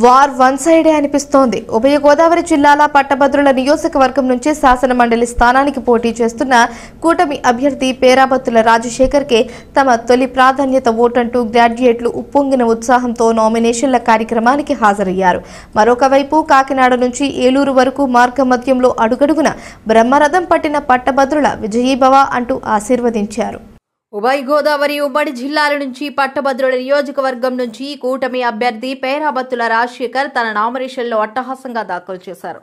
War one సైడే అనిపిస్తోంది. ఉభయ గోదావరి జిల్లాల పట్టభద్రుల నియోజకవర్గం నుంచి శాసన మండలి స్థానానికి పోటీ చేస్తున్న కూటమి అభ్యర్థి పేరాబత్తుల రాజశేఖర్ కే తమ తొలి ప్రాధాన్యత ఓటంటూ గ్రాడ్యుయేట్లు ఉప్పొంగిన ఉత్సాహంతో నామినేషన్ల కార్యక్రమానికి హాజరయ్యారు. మరొక వైపు కాకినాడ నుంచి ఏలూరు వరకు మార్గ మధ్యంలో అడుగడుగున బ్రహ్మరథం పట్టిన పట్టభద్రుల విజయీభవ అంటూ ఆశీర్వదించారు. ఉభయ గోదావరి ఉమ్మడి జిల్లాల నుంచి పట్టభద్రుల నియోజకవర్గం నుంచి కూటమి అభ్యర్థి పేరాబత్తుల రాజశేఖర్ తన నామినేషన్లో అట్టహాసంగా దాఖలు చేశారు.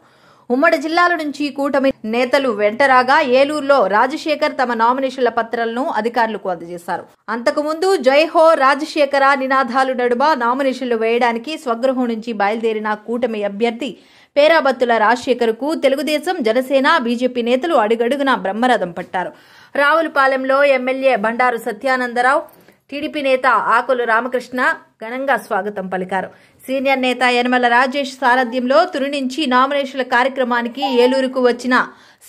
ఉమ్మడి జిల్లాల నుంచి కూటమి నేతలు వెంటరాగా ఏలూరులో రాజశేఖర్ తమ నామినేషన్ల పత్రాలను అధికారులకు అందజేశారు. అంతకుముందు జై హో రాజశేఖర నినాదాలు నడుమ నామినేషన్లు వేయడానికి స్వగృహం నుంచి బయలుదేరిన కూటమి అభ్యర్థి పేరాబత్తుల రాజశేఖర్ కు తెలుగుదేశం, జనసేన, బీజేపీ నేతలు అడుగడుగునా బ్రహ్మరథం పట్టారు. రావులపాలెంలో ఎమ్మెల్యే బండారు సత్యానందరావు, టీడీపీ నేత ఆకుల రామకృష్ణ ఘనంగా స్వాగతం పలికారు. సీనియర్ నేత యనమల రాజేష్ సారథ్యంలో తుని నుంచి నామినేషన్ల కార్యక్రమానికి ఏలూరుకు వచ్చిన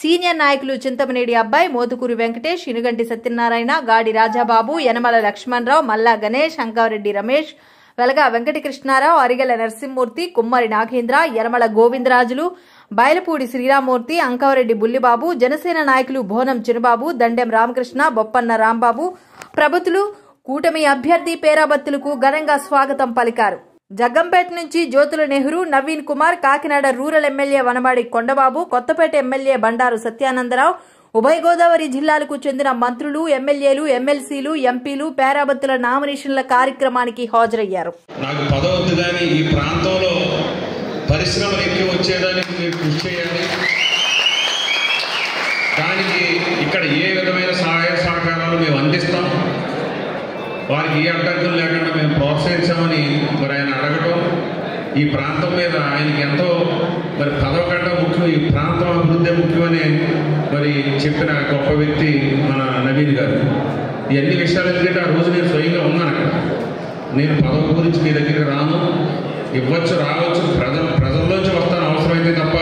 సీనియర్ నాయకులు చింతమనేడి అబ్బాయి, మోతుకూరు వెంకటేష్, ఇనుగంటి సత్యనారాయణ, గాడి రాజాబాబు, యనమల లక్ష్మణరావు, మల్లా గణేష్, అంకారెడ్డి రమేష్, వెలగా వెంకటకృష్ణారావు, అరిగెల నరసింహమూర్తి, కుమ్మరి నాగేంద్ర, యనమల గోవిందరాజులు, బయలపూడి శ్రీరామూర్తి, అంకారెడ్డి బుల్లిబాబు, జనసేన నాయకులు బోనం చినబాబు, దండెం రామకృష్ణ, బొప్పన్న రాంబాబు ప్రభుత్తులు కూటమి అభ్యర్థి పేరాబత్తులకు ఘనంగా స్వాగతం పలికారు. జగ్గంపేట నుంచి Jyothula Nehru, Naveen Kumar, Kakinada rural MLA Vanamadi Kondababu, Kothapeta MLA Bandaru Satyanandarao, ఉభయ గోదావరి జిల్లాలకు చెందిన మంత్రులు, ఎమ్మెల్యేలు, ఎమ్మెల్సీలు, ఎంపీలు పేరాబత్తుల నామినేషన్ల కార్యక్రమానికి హాజరయ్యారు. నాకు పదవద్దు కానీ ఈ ప్రాంతంలో పరిశ్రమలు ఎక్కువ వచ్చేదానికి మీరు కృషి చేయండి. దానికి ఇక్కడ ఏ విధమైన సహాయ సహకారాలు మేము అందిస్తాం, వారికి ఏ అడ్డంకులు లేకుండా మేము ప్రోత్సహించామని మరి ఆయన అడగటం, ఈ ప్రాంతం మీద ఆయనకి ఎంతో మరి పదవి కంటే ముఖ్యం, ఈ ప్రాంతం అభివృద్ధి ముఖ్యమని మరి చెప్పిన గొప్ప వ్యక్తి మన నవీన్ గారు. ఇవన్నీ విషయాలు ఎందుకంటే ఆ రోజు నేను స్వయంగా ఉన్నాను అక్కడ. నేను పదవి గురించి మీ దగ్గరికి రాను, ఇవ్వచ్చు, రావచ్చు, ప్రజల్లోంచి వస్తాను అవసరమైతే తప్ప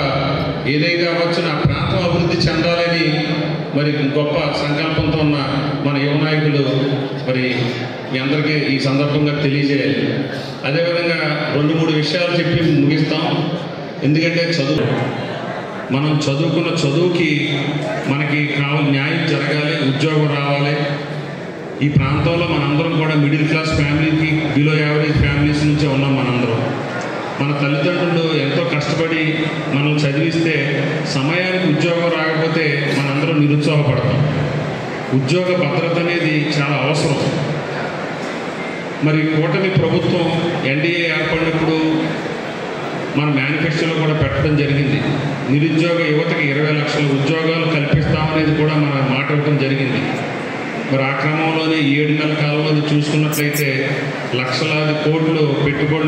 ఏదైతే అవ్వచ్చు, నా ప్రాంతం అభివృద్ధి చెందాలని మరి గొప్ప సంకల్పంతో ఉన్న మన యువ నాయకులు మరి మీ అందరికీ ఈ సందర్భంగా తెలియజేయాలి. అదేవిధంగా 2-3 విషయాలు చెప్పి ముగిస్తాం. ఎందుకంటే మనం చదువుకున్న చదువుకి మనకి కావాలి, న్యాయం జరగాలి, ఉద్యోగం రావాలి. ఈ ప్రాంతంలో మనందరం కూడా మిడిల్ క్లాస్ ఫ్యామిలీకి, బిలో యావరేజ్ ఫ్యామిలీస్ నుంచే ఉన్నాం మనందరం. మన తల్లిదండ్రులు ఎంతో కష్టపడి మనల్ని చదివిస్తే సమయానికి ఉద్యోగం రాకపోతే మనందరం నిరుత్సాహపడతాం. ఉద్యోగ భద్రత అనేది చాలా అవసరం. మరి కూటమి ప్రభుత్వం ఎన్డీఏ ఏర్పడినప్పుడు మన మేనిఫెస్టోలో కూడా పెట్టడం జరిగింది. నిరుద్యోగ యువతకి 20 లక్షల ఉద్యోగాలు కల్పిస్తామనేది కూడా మన మాట ఇవ్వడం జరిగింది. మరి ఆ క్రమంలోనే 7 నెలల కాలంలో చూసుకున్నట్లయితే లక్షలాది కోట్లు పెట్టుబడులు